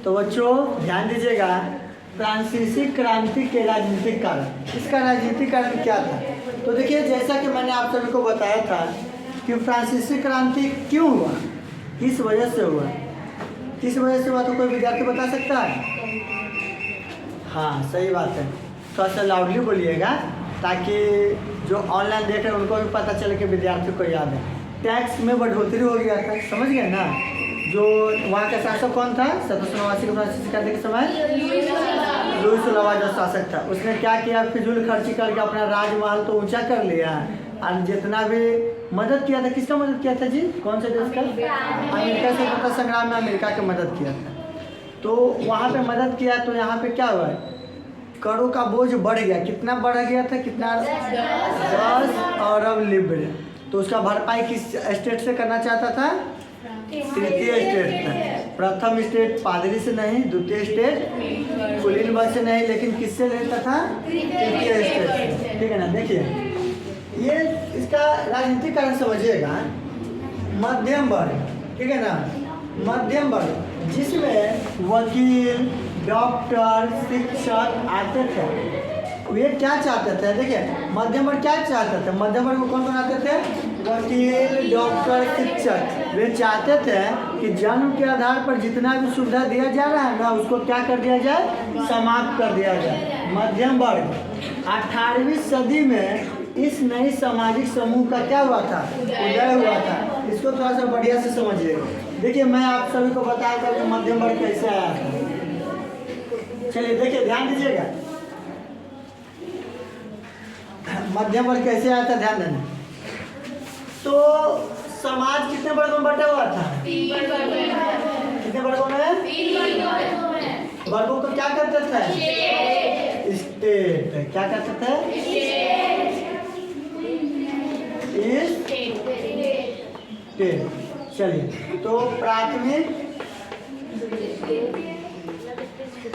तो बच्चों ध्यान दीजिएगा, फ्रांसीसी क्रांति के राजनीतिक कारण, इसका राजनीतिक कारण क्या था? तो देखिए, जैसा कि मैंने आप सभी को बताया था कि फ्रांसीसी क्रांति क्यों हुआ, किस वजह से हुआ, किस वजह से हुआ, तो कोई विद्यार्थी बता सकता है? हाँ सही बात है, थोड़ा सा लाउडली बोलिएगा ताकि जो ऑनलाइन देख रहे हैं उनको भी पता चले कि विद्यार्थी को याद है। टैक्स में बढ़ोतरी हो गया था, समझ गए ना? जो वहाँ का शासक कौन था 1789 के फ्रांसीसी क्रांति के समय? लुईस लवा जो शासक था, उसने क्या किया, फिजूल खर्ची करके अपना राजमहल तो ऊंचा कर लिया और जितना भी मदद किया था, किसका मदद किया था जी? कौन से देश का? अमेरिका से स्वतंत्रता संग्राम में अमेरिका की मदद किया था। तो वहाँ पे मदद किया तो यहाँ पे क्या हुआ, करों का बोझ बढ़ गया। कितना बढ़ गया था? कितना? 10 अरब लिब्रे। तो उसका भरपाई किस स्टेट से करना चाहता था? तृतीय स्टेट से। प्रथम स्टेट पादरी से नहीं, द्वितीय स्टेट कुलीन वर्ग से नहीं, लेकिन किससे लेता था? तृतीय स्टेट से। ठीक है ना? देखिए, ये इसका राजनीतिक कारण समझिएगा। मध्यम वर्ग, ठीक है ना, मध्यम वर्ग जिसमें वकील, डॉक्टर, शिक्षक आते थे, वे क्या चाहते थे? देखिए, मध्यम वर्ग क्या चाहते थे? मध्यम वर्ग को कौन कौन आते थे? वकील, डॉक्टर, शिक्षक। वे चाहते थे कि जन्म के आधार पर जितना भी सुविधा दिया जा रहा है ना, उसको क्या कर दिया जाए? समाप्त कर दिया जाए। मध्यम वर्ग 18वीं सदी में इस नई सामाजिक समूह का क्या हुआ था? उदय हुआ था। इसको थोड़ा सा बढ़िया से समझिएगा। देखिए, मैं आप सभी को बताया था कि मध्यम वर्ग कैसे आया था। चलिए देखिए, ध्यान दीजिएगा, मध्यम वर्ग कैसे आया था, ध्यान देना। तो समाज कितने वर्गों में बटा हुआ था? 3 कितने वर्गों में? 3 वर्गों को क्या करते थे? स्टेट। क्या करते थे? स्टेट। चलिए, तो प्राथमिक,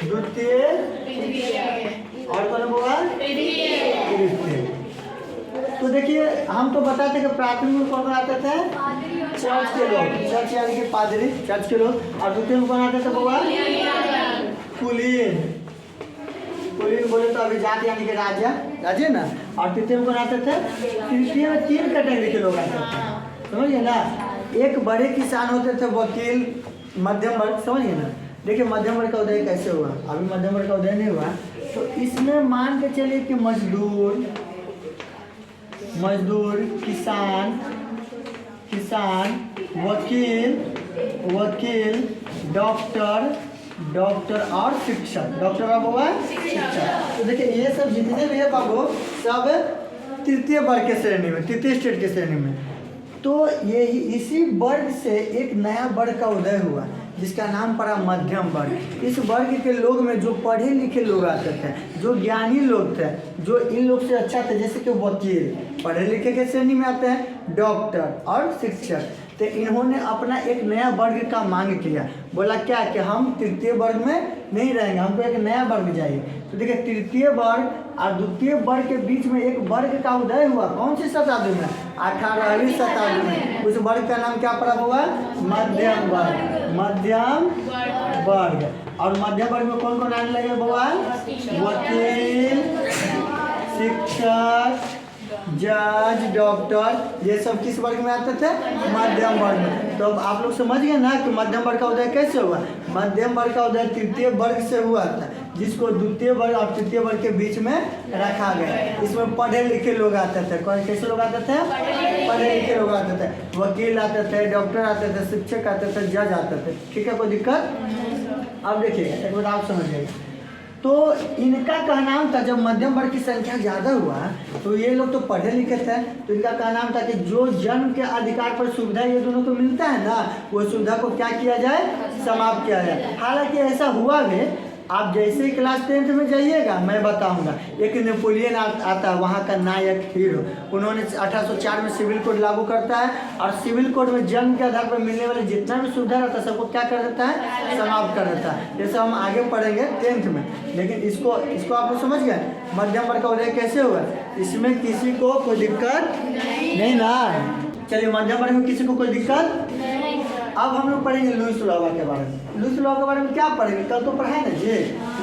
द्वितीय और कौन होगा? तृतीय। तो देखिए, हम तो बताते कि प्राथमिक में कौन आते थे? चर्च के लोग, चर्च यानी कि पादरी, चर्च के लोग। और द्वितीय में कौन आते थे बाबा? कुलीन। कुलीन बोले तो अभिजात यानी कि राजा, राजे ना। और तृतीय में कौन आते थे? तृतीय में 3 कैटेगरी के लोग आते थे, समझिए ना। एक बड़े किसान होते थे, वकील, मध्यम वर्ग, समझिए ना। देखिए, मध्यम वर्ग का उदय कैसे हुआ? अभी मध्यम वर्ग का उदय नहीं हुआ, तो इसमें मान के चलिए कि मजदूर, किसान, वकील, डॉक्टर और शिक्षक। डॉक्टर अब हुआ शिक्षक। तो देखिए, ये सब जितने भी है बाबू, सब तृतीय वर्ग के श्रेणी में, तृतीय स्टेट के श्रेणी में। तो ये इसी वर्ग से एक नया वर्ग का उदय हुआ जिसका नाम पड़ा मध्यम वर्ग। इस वर्ग के लोग में जो पढ़े लिखे लोग आते थे, जो ज्ञानी लोग थे, जो इन लोग से अच्छा थे, जैसे कि वकील पढ़े लिखे के श्रेणी में आते हैं, डॉक्टर और शिक्षक। तो इन्होंने अपना एक नया वर्ग का मांग किया। बोला क्या कि हम तृतीय वर्ग में नहीं रहेंगे, हमको एक नया वर्ग चाहिए। तो देखिए, तृतीय वर्ग और द्वितीय वर्ग के बीच में एक वर्ग का उदय हुआ। कौन सी शताब्दी में? 18वीं शताब्दी में। उस वर्ग का नाम क्या पड़ा हुआ? मध्यम वर्ग। मध्यम वर्ग। और मध्यम वर्ग में कौन कौन आने लगे बाबा? वकील, शिक्षक, जज, डॉक्टर, ये सब किस वर्ग में आते थे? मध्यम वर्ग में। तो अब आप लोग समझ गए ना कि मध्यम वर्ग का उदय कैसे हुआ। मध्यम वर्ग का उदय तृतीय वर्ग से हुआ था, जिसको द्वितीय वर्ग और तृतीय वर्ग के बीच में रखा गया। इसमें पढ़े लिखे लोग आते थे। कौन कैसे लोग आते थे? पढ़े लिखे लोग आते थे। वकील आते थे, डॉक्टर आते थे, शिक्षक आते थे, जज आते थे। ठीक है, कोई दिक्कत? अब देखिएगा, एक बार आप समझिएगा। तो इनका कहनाम था, जब मध्यम वर्ग की संख्या ज़्यादा हुआ तो ये लोग तो पढ़े लिखे थे, तो इनका कहनाम था कि जो जन्म के अधिकार पर सुविधा ये दोनों को मिलता है ना, वो सुविधा को क्या किया जाए? समाप्त किया जाए। हालांकि ऐसा हुआ भी। आप जैसे ही क्लास 10th में जाइएगा, मैं बताऊंगा। एक नेपोलियन आता है, वहाँ का नायक, हीरो। उन्होंने 1804 में सिविल कोड लागू करता है, और सिविल कोड में जन्म के आधार पर मिलने वाले जितना भी सुविधा रहता है सबको क्या कर देता है? समाप्त कर देता है। जैसे हम आगे पढ़ेंगे 10th में। लेकिन इसको आप लोग समझ गए मध्यम वर्ग का उदय कैसे हुआ? इसमें किसी को कोई दिक्कत नहीं ना? चलिए, मध्यम वर्ग में किसी को कोई दिक्कत अब हम लोग पढ़ेंगे लुईस लॉवा के बारे में। लुईस लॉवा के बारे में क्या पढ़ेंगे, कल तो पढ़ा है ना जी।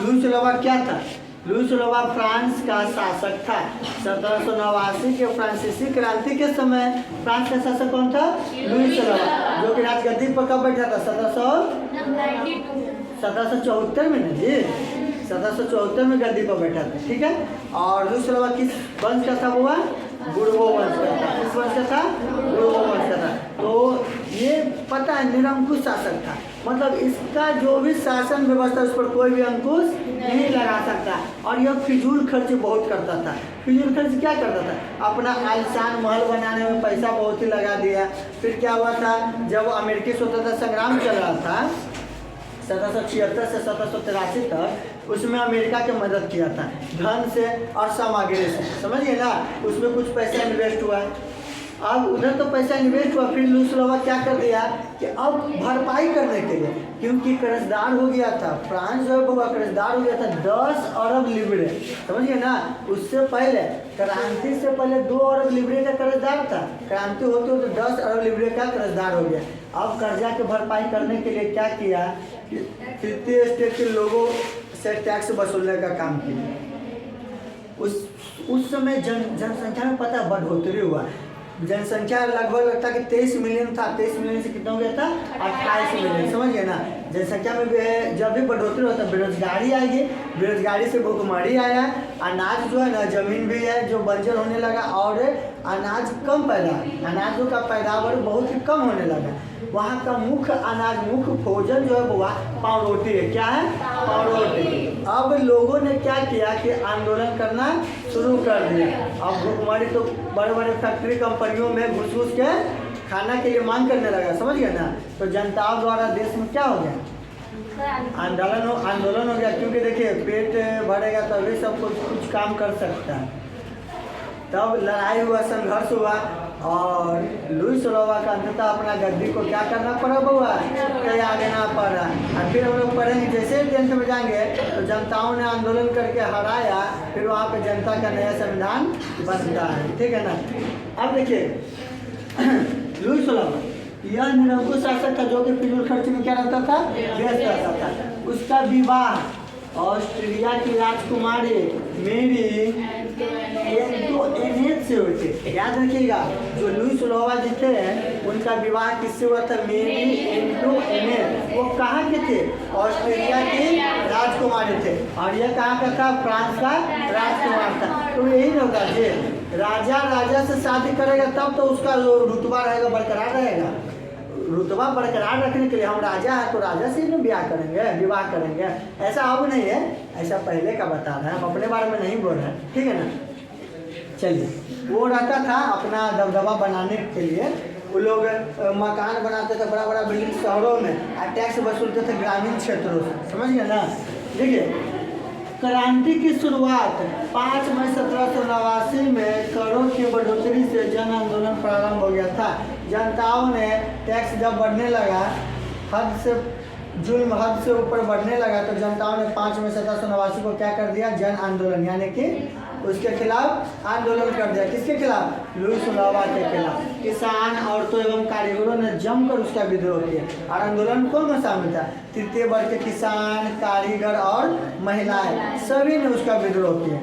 लुईस लॉवा क्या था? लुईस लॉवा फ्रांस का शासक था। 1789 के फ्रांसीसी क्रांति के समय फ्रांस का शासक कौन था? लुईस लॉवा, जो कि राजगद्दी पर कब बैठा था? 1774 में ना जी, 1774 में गद्दी पर बैठा था, ठीक है। और लुईस लॉवा किस वंश का था? वो बुर्बो वंश का था। किस वंश का था? बुर्बो वंश का था। तो ये पता है निरंकुश शासक था, मतलब इसका जो भी शासन व्यवस्था उस पर कोई भी अंकुश नहीं लगा सकता। और यह फिजूल खर्च बहुत करता था। फिजूल खर्च क्या करता था? अपना आलीशान महल बनाने में पैसा बहुत ही लगा दिया। फिर क्या हुआ था, जब अमेरिकी स्वतंत्रता संग्राम चल रहा था 1776 से 1783 तक, उसमें अमेरिका की मदद किया था धन से और सामग्री से, समझिए ना। उसमें कुछ पैसा इन्वेस्ट हुआ। अब उधर तो पैसा इन्वेस्ट हुआ, फिर लुईस लॉवा क्या कर दिया कि अब भरपाई करने के लिए, क्योंकि कर्जदार हो गया था फ्रांस, जो हुआ कर्जदार हो गया था 10 अरब लिब्रे, समझिए ना। उससे पहले क्रांति से पहले 2 अरब लिब्रे का कर्जदार था, क्रांति होते होते 10 अरब लिब्रे का कर्जदार हो गया। अब कर्जा की भरपाई करने के लिए क्या किया कि तृतीय स्टेट के लोगों से टैक्स वसूलने का काम किया। उस समय जनसंख्या में पता बढ़ोतरी हुआ। जनसंख्या लगभग लगता है कि 23 मिलियन था। 23 मिलियन से कितना हो गया था? 28 मिलियन, समझिए ना। जनसंख्या में जब भी बढ़ोतरी होता है बेरोजगारी आएगी, बेरोजगारी से भुखमरी आया, अनाज जो है ना, जमीन भी है जो बंजर होने लगा, और अनाज कम अनाजों का पैदावार बहुत ही कम होने लगा। वहाँ का मुख्य अनाज, मुख्य भोजन जो है वो पाव रोटी है। क्या है? पाव रोटी। अब लोगों ने क्या किया कि आंदोलन करना शुरू कर दिया। अब भुखमरी तो बड़े बड़े फैक्ट्री कंपनियों में घुस घुस के खाना के लिए मांग करने लगा, समझ गए ना। तो जनताओं द्वारा देश में क्या हो गया? आंदोलन हो गया, क्योंकि देखिए पेट भरेगा तभी सब कुछ काम कर सकता है। तब लड़ाई हुआ, संघर्ष हुआ, और लुईस लॉवा का अंततः अपना गद्दी को क्या करना पड़ा हुआ? त्याग देना पड़ा। और फिर हम लोग पढ़ेंगे, जैसे 10th में जाएंगे तो जनताओं ने आंदोलन करके हराया, फिर वहाँ पे जनता का नया संविधान बनता है, ठीक है ना। अब देखिए लुईस लॉवा यह निरंकुश शासक था, जो कि फिजूल खर्च में क्या रहता था? व्यस्त रहता था। उसका विवाह ऑस्ट्रेलिया की राजकुमारी मेरी एंटोइनेट से हुए थे। याद रखिएगा, जो लुईस लॉवा जी थे उनका विवाह किससे हुआ था? मेरी एंटोइनेट। वो कहाँ के थे? ऑस्ट्रेलिया की राजकुमारी थे। और यह कहाँ का था? फ्रांस का राजकुमार था। तो यही नहीं होगा जी, राजा से शादी करेगा तब तो उसका रुतबा रहेगा, बरकरार रहेगा। रुतबा बरकरार रखने के लिए हम राजा है तो राजा से ही विवाह करेंगे, ऐसा अब नहीं है, ऐसा पहले का बता रहे हैं, हम अपने बारे में नहीं बोल रहे हैं, ठीक है ना। चलिए, वो रहता था अपना दबदबा बनाने के लिए, वो लोग मकान बनाते थे बड़ा बड़ा बिल्डिंग शहरों में, और टैक्स वसूलते थे ग्रामीण क्षेत्रों से, समझ गए ना। देखिए, क्रांति की शुरुआत 5 मई 1789 में करों की बढ़ोतरी से जन आंदोलन प्रारंभ हो गया था। जनताओं ने टैक्स जब बढ़ने लगा, जुल्म हद से ऊपर बढ़ने लगा, तो जनताओं ने 5 मई 1789 को क्या कर दिया? जन आंदोलन, यानी कि उसके खिलाफ आंदोलन कर दिया। किसके खिलाफ? लुईस लॉवा के खिलाफ। किसान, औरतों एवं कारीगरों ने जमकर उसका विद्रोह किया। और आंदोलन कौन में शामिल था? तृतीय वर्ग के किसान, कारीगर और महिलाएं, सभी ने उसका विद्रोह किया।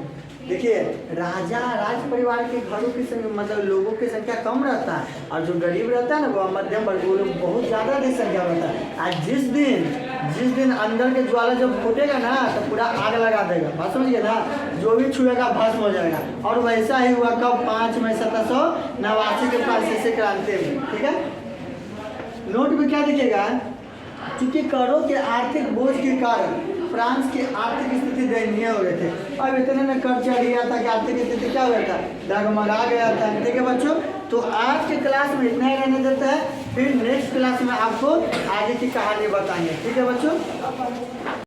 देखिए, राज परिवार के घरों की मतलब लोगों की संख्या कम रहता है, और जो गरीब रहता है ना, वो मध्यम वर्ग, वो लोग बहुत ज़्यादा अधिक संख्या रहता है। आज जिस दिन अंदर के ज्वाला जब फूटेगा ना, तो पूरा आग लगा देगा, बात समझिए ना। जो भी छुएगा भस्म हो जाएगा। और वैसा ही हुआ कब? 5 मई 1789 के फ्रांसीसी क्रांति में, ठीक है। नोट में क्या दिखेगा? चूंकि करों के आर्थिक बोझ के कारण फ्रांस की आर्थिक स्थिति दयनीय हो गए थे। अब इतने में कर चढ़ गया था कि आर्थिक स्थिति क्या हो गया था? डगमगा गया था, ठीक है बच्चों। तो आज के क्लास में इतना ही रहने देता है, फिर नेक्स्ट क्लास में आपको आगे की कहानी बताएंगे, ठीक है बच्चों।